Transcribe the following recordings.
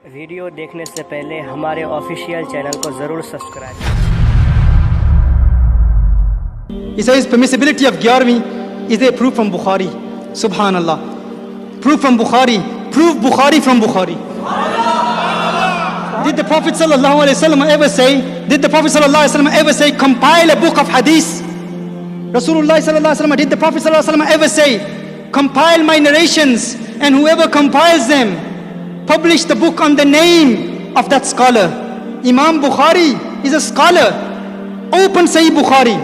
Video देखने से पहले हमारे ऑफिशियल चैनल को ज़रूर सब्सक्राइब करें। He says permissibility of Gyarvi is a proof from Bukhari. Subhanallah. Proof from Bukhari. Proof Bukhari from Bukhari. Did the Prophet sallallahu alaihi wasallam ever say? Did the Prophet sallallahu alaihi wasallam ever say compile a book of hadith? Rasulullah sallallahu alaihi wasallam. Did the Prophet sallallahu alaihi wasallam ever say compile my narrations and whoever compiles them publish the book on the name of that scholar? Imam Bukhari is a scholar. Open Sahih Bukhari.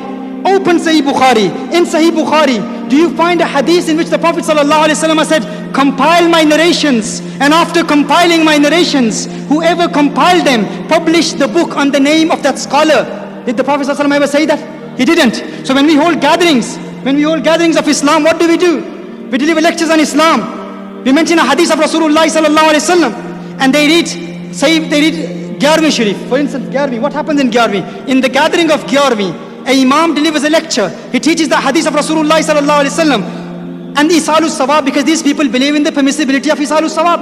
Open Sahih Bukhari. In Sahih Bukhari, do you find a hadith in which the Prophet ﷺ said, compile my narrations, and after compiling my narrations, whoever compiled them, publish the book on the name of that scholar? Did the Prophet ﷺ ever say that? He didn't. So when we hold gatherings of Islam, what do? We deliver lectures on Islam. We mention a hadith of Rasulullah ﷺ, and they read Gyarvi Sharif. For instance, Gyarvi. What happens in Gyarvi? In the gathering of Gyarvi, an imam delivers a lecture. He teaches the hadith of Rasulullah sallallahu alaihi wasallam and Isalus Sawab, because these people believe in the permissibility of Isalus Sawab.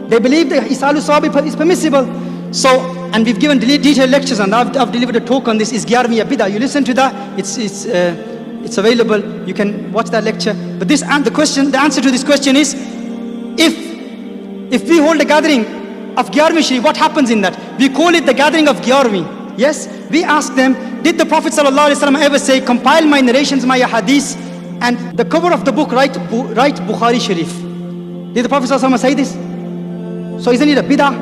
They believe that Isalus Sawab is permissible. So, and we've given detailed lectures on that. I've delivered a talk on this. Is Gyarvi a bid'ah? You listen to that. It's available. You can watch that lecture. But the answer to this question is, if we hold a gathering of Gyarvi Sharif, what happens in that? We call it the gathering of Gyarvi. Yes, we ask them, did the Prophet ﷺ ever say, compile my narrations, my hadiths, and the cover of the book write Bukhari Sharif? Did the Prophet ﷺ say this? So isn't it a bid'ah?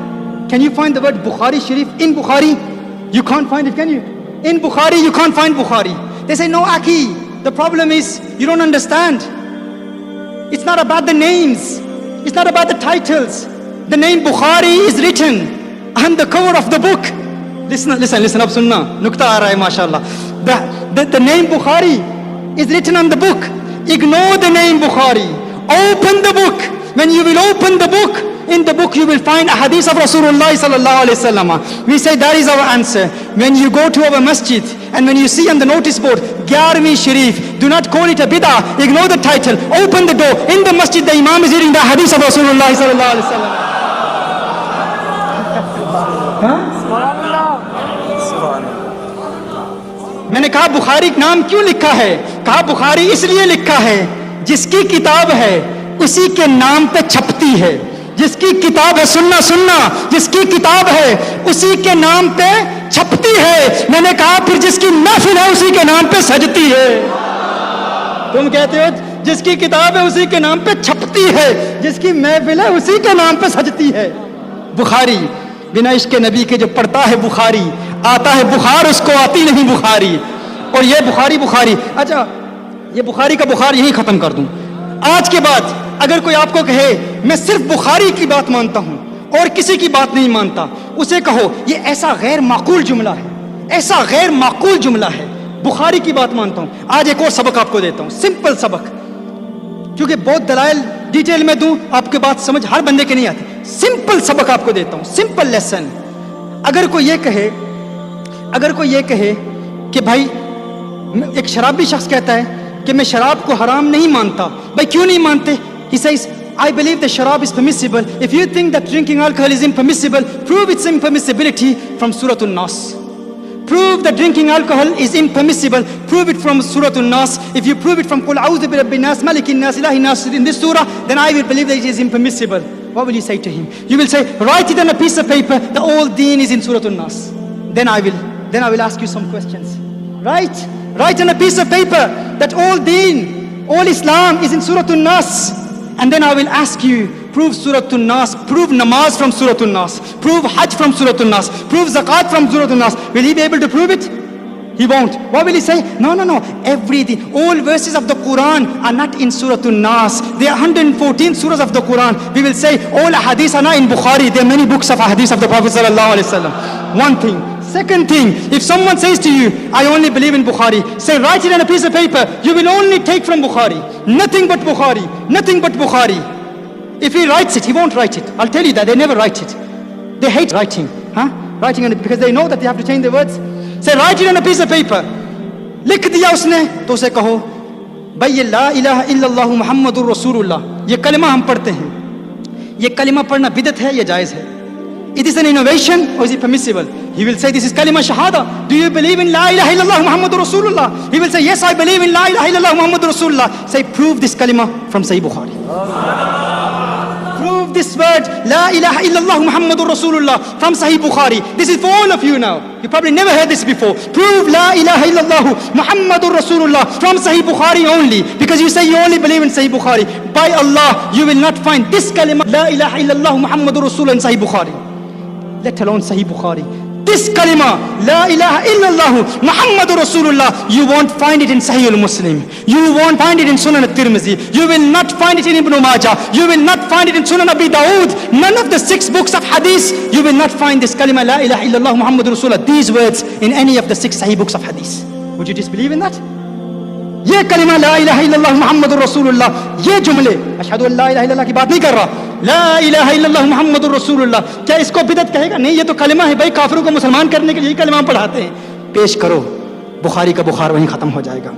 Can you find the word Bukhari Sharif in Bukhari? You can't find it, can you? In Bukhari, you can't find Bukhari. They say, no, Aki, the problem is, you don't understand. It's not about the names. It's not about the titles. The name Bukhari is written on the cover of the book. Listen up, sunnah. Nukta aa raha hai, mashallah. The name Bukhari is written on the book. Ignore the name Bukhari. Open the book. When you will open the book, in the book you will find a hadith of Rasulullah sallallahu alaihi wasallam. We say that is our answer. When you go to our masjid and when you see on the notice board, Gyarvi Sharif, do not call it a bid'ah. Ignore the title. Open the door. In the masjid, the imam is reading the hadith of Rasulullah sallallahu alaihi wasallam. मैंने कहा बुखारी नाम क्यों लिखा है? कहा बुखारी इसलिए लिखा है, जिसकी किताब है उसी के नाम पे छपती है. जिसकी किताब है सुन्ना, जिसकी किताब है उसी के नाम पे छपती है. मैंने कहा फिर जिसकी महफिल है उसी के नाम पे सजती है. तुम कहते हो जिसकी किताब है उसी के नाम पे छपती है, जिसकी महफिल है उसी के नाम पे सजती है. बुखारी बिना इश्क नबी के जो पढ़ता है बुखारी, आता है बुखार, उसको आती नहीं बुखारी. और ये बुखारी. अच्छा, ये बुखारी का बुखार यही खत्म कर दूं. आज के बाद अगर कोई आपको कहे मैं सिर्फ बुखारी की बात मानता हूं और किसी की बात नहीं मानता, उसे कहो ये ऐसा गैर माकूल जुमला है, बुखारी की बात मानता हूं. आज एक और सबक आपको देता हूं, सिंपल सबक, क्योंकि बहुत दलाइल डिटेल में दूं आपके बात समझ हर बंदे के नहीं आती. सिंपल सबक आपको देता हूं, सिंपल लेसन. अगर कोई ये कहे कि भाई, एक शराबी शख्स कहता है कि मैं शराब को हराम नहीं मानता. भाई क्यों नहीं मानते? He says, I believe that sharab is permissible. If you think that drinking alcohol is impermissible, prove its impermissibility from Surah An-Nas. Prove that drinking alcohol is impermissible. Prove it from Surah An-Nas. If you prove it from Qul A'udhu bi Rabbin Nas, Malikin Nas, Ilahin Nas in this surah, then I will believe that it is impermissible. What will you say to him? You will say, write it on a piece of paper, the whole deen is in Surah An-Nas. Then I will ask you some questions. Write on a piece of paper that all deen, all Islam is in Surah An-Nas. And then I will ask you, prove Surah An-Nas, prove namaz from Surah An-Nas, prove hajj from Surah An-Nas, prove zakat from Surah An-Nas. Will he be able to prove it? He won't. What will he say? No. Everything, all verses of the Quran are not in Surah An-Nas. There are 114 surahs of the Quran. We will say all hadiths are not in Bukhari. There are many books of hadiths of the Prophet sallallahu alaihi wasallam. One thing. Second thing, if someone says to you, I only believe in Bukhari, say write it on a piece of paper. You will only take from Bukhari. Nothing but Bukhari. If he writes it, he won't write it. I'll tell you that, they never write it. They hate writing. Writing on it, because they know that they have to change the words. Say write it on a piece of paper. लिख दिया उसने, तो उसे कहो भाई ये ला इलाहा इल्लल्लाहु मुहम्मदुर रसूलुल्लाह, ये कलमा हम पढ़ते हैं, ये कलिमा पढ़ना बिदत है या जायज है? It is an innovation or is it permissible? He will say this is kalima shahada. Do you believe in la ilaha illallah Muhammadur Rasulullah? He will say yes, I believe in la ilaha illallah Muhammadur Rasulullah. Say, prove this kalima from Sahih Bukhari. Prove this word la ilaha illallah Muhammadur Rasulullah from Sahih Bukhari. This is for all of you now. You probably never heard this before. Prove la ilaha illallah Muhammadur Rasulullah from Sahih Bukhari only, because you say you only believe in Sahih Bukhari. By Allah, you will not find this kalima la ilaha illallah Muhammadur Rasulullah in Sahih Bukhari, let alone Sahih Bukhari. This kalima la ilaha illallah Muhammadur Rasulullah, you won't find it in Sahih al-Muslim, you won't find it in Sunan al-Tirmidhi, you will not find it in Ibn Majah, you will not find it in Sunan Abi Dawood, none of the 6 books of hadith. You will not find this kalima la ilaha illallah Muhammadur Rasulullah, these words, in any of the 6 Sahih books of hadith. Would you disbelieve in that? ये कलिमा ला इलाहा इल्लल्लाह मुहम्मदुर रसूलुल्लाह, ये जुमले अशहदु अल्ला इलाहा इल्लल्लाह की बात नहीं कर रहा, ला इलाहा इल्लल्लाह मुहम्मदुर रसूलुल्लाह, क्या इसको बिदअत कहेगा? नहीं, ये तो कलिमा है भाई, काफिरों को मुसलमान करने के लिए कलिमा पढ़ाते हैं। पेश करो, बुखारी का बुखार वहीं खत्म हो जाएगा।